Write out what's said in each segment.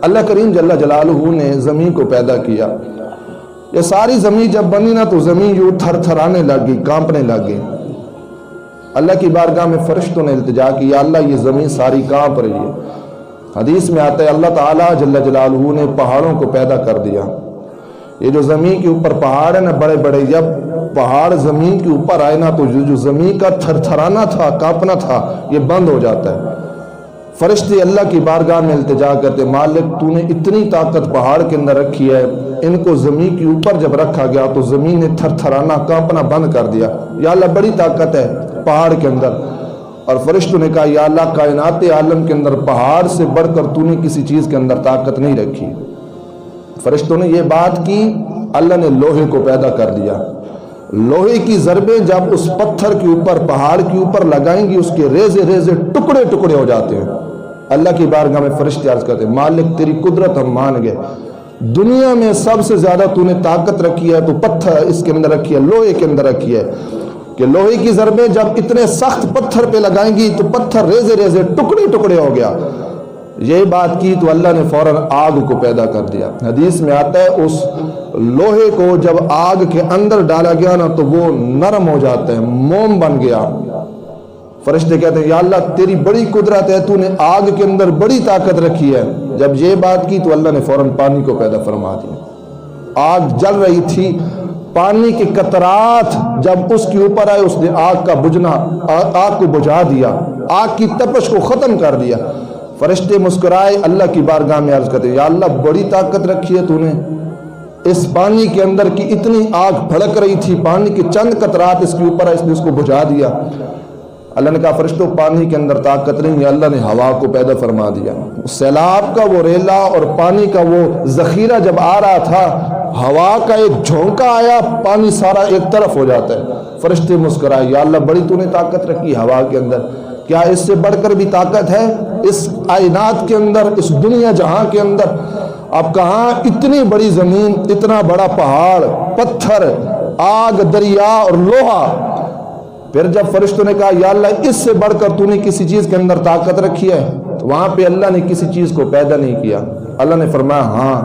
اللہ کریم جل جلالہ نے زمین کو پیدا کیا. یہ ساری زمین جب بنی نا تو زمین یوں تھر تھرانے لگ گئی، کانپنے لگ گئی. اللہ کی بارگاہ میں فرشتوں نے التجا کی، یا اللہ یہ زمین ساری کانپ رہی ہے. حدیث میں آتا ہے اللہ تعالیٰ جل جلالہ نے پہاڑوں کو پیدا کر دیا. یہ جو زمین کے اوپر پہاڑ ہے نا بڑے بڑے، جب پہاڑ زمین کے اوپر آئے نا تو جو زمین کا تھر تھرانا تھا، کانپنا تھا، یہ بند ہو جاتا ہے. فرشتے اللہ کی بارگاہ میں التجا کرتے، مالک تو نے اتنی طاقت پہاڑ کے اندر رکھی ہے، ان کو زمین کے اوپر جب رکھا گیا تو زمین نے تھر تھرانا کانپنا بند کر دیا. یا اللہ بڑی طاقت ہے پہاڑ کے اندر. اور فرشتوں نے کہا یا اللہ کائنات عالم کے اندر پہاڑ سے بڑھ کر تو نے کسی چیز کے اندر طاقت نہیں رکھی. فرشتوں نے یہ بات کی، اللہ نے لوہے کو پیدا کر دیا. لوہے کی ضربیں جب اس پتھر کے اوپر پہاڑ کے اوپر لگائیں گی اس کے ریزے ریزے ٹکڑے ٹکڑے ہو جاتے ہیں. اللہ کی بارگاہ میں فرشتے عرض کرتے ہیں مالک تیری قدرت ہم مان گئے، دنیا میں سب سے زیادہ تو نے طاقت رکھی ہے تو پتھر اس کے اندر رکھی ہے، لوہے کے اندر رکھی ہے کہ لوہے کی ضربیں جب اتنے سخت پتھر پہ لگائیں گی تو پتھر ریزے ریزے ٹکڑے ٹکڑے ہو گیا. یہ بات کی تو اللہ نے فوراً آگ کو پیدا کر دیا. حدیث میں آتا ہے اس لوہے کو جب آگ کے اندر ڈالا گیا نا تو وہ نرم ہو جاتا ہے، موم بن گیا. فرشتے کہتے ہیں یا اللہ تیری بڑی قدرت ہے، تو نے آگ کے اندر بڑی طاقت رکھی ہے. جب یہ بات کی تو اللہ نے فوراً پانی کو پیدا فرما دیا. آگ جل رہی تھی، پانی کے قطرات جب اس کے اوپر آئے اس نے آگ کو بجھا دیا، آگ کی تپش کو ختم کر دیا. فرشتے مسکرائے، اللہ کی بارگاہ میں عرض کرتے یا اللہ بڑی طاقت رکھی ہے تو نے، اس پانی کے اندر کی اتنی آگ بھڑک رہی تھی، پانی کے چند قطرات اس کے اوپر آئے، اس نے اس کو بجھا دیا. اللہ نے کہا فرشتوں پانی کے اندر طاقت نہیں ہے. اللہ نے ہوا کو پیدا فرما دیا. سیلاب کا وہ ریلا اور پانی کا وہ ذخیرہ جب آ رہا تھا، ہوا کا ایک جھونکا آیا، پانی سارا ایک طرف ہو جاتا ہے. فرشتے مسکرائے یا اللہ بڑی تو نے طاقت رکھی ہوا کے اندر، کیا اس سے بڑھ کر بھی طاقت ہے اس کائنات کے اندر، اس دنیا جہاں کے اندر؟ اب کہاں اتنی بڑی زمین، اتنا بڑا پہاڑ، پتھر، آگ، دریا اور لوہا. پھر جب فرشتوں نے کہا یا اللہ اس سے بڑھ کر تو نے کسی چیز کے اندر طاقت رکھی ہے، تو وہاں پہ اللہ نے کسی چیز کو پیدا نہیں کیا. اللہ نے فرمایا ہاں،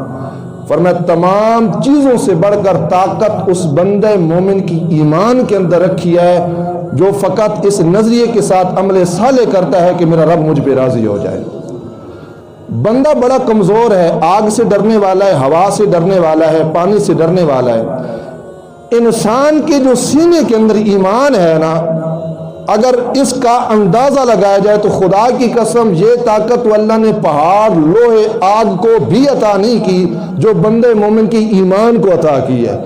فرمایا تمام چیزوں سے بڑھ کر طاقت اس بندے مومن کی ایمان کے اندر رکھی ہے جو فقط اس نظریے کے ساتھ عمل صالح کرتا ہے کہ میرا رب مجھ پہ راضی ہو جائے. بندہ بڑا کمزور ہے، آگ سے ڈرنے والا ہے، ہوا سے ڈرنے والا ہے، پانی سے ڈرنے والا ہے. انسان کے جو سینے کے اندر ایمان ہے نا، اگر اس کا اندازہ لگایا جائے تو خدا کی قسم یہ طاقت تو اللہ نے پہاڑ، لوہے، آگ کو بھی عطا نہیں کی جو بندے مومن کی ایمان کو عطا کی ہے.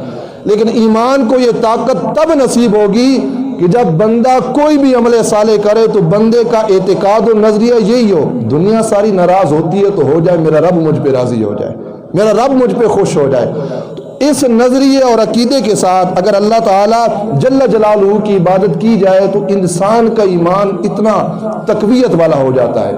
لیکن ایمان کو یہ طاقت تب نصیب ہوگی کہ جب بندہ کوئی بھی عمل صالح کرے تو بندے کا اعتقاد و نظریہ یہی ہو، دنیا ساری ناراض ہوتی ہے تو ہو جائے میرا رب مجھ پہ راضی ہو جائے، میرا رب مجھ پہ خوش ہو جائے. اس نظریے اور عقیدے کے ساتھ اگر اللہ تعالیٰ جل جلالہ کی عبادت کی جائے تو انسان کا ایمان اتنا تقویت والا ہو جاتا ہے.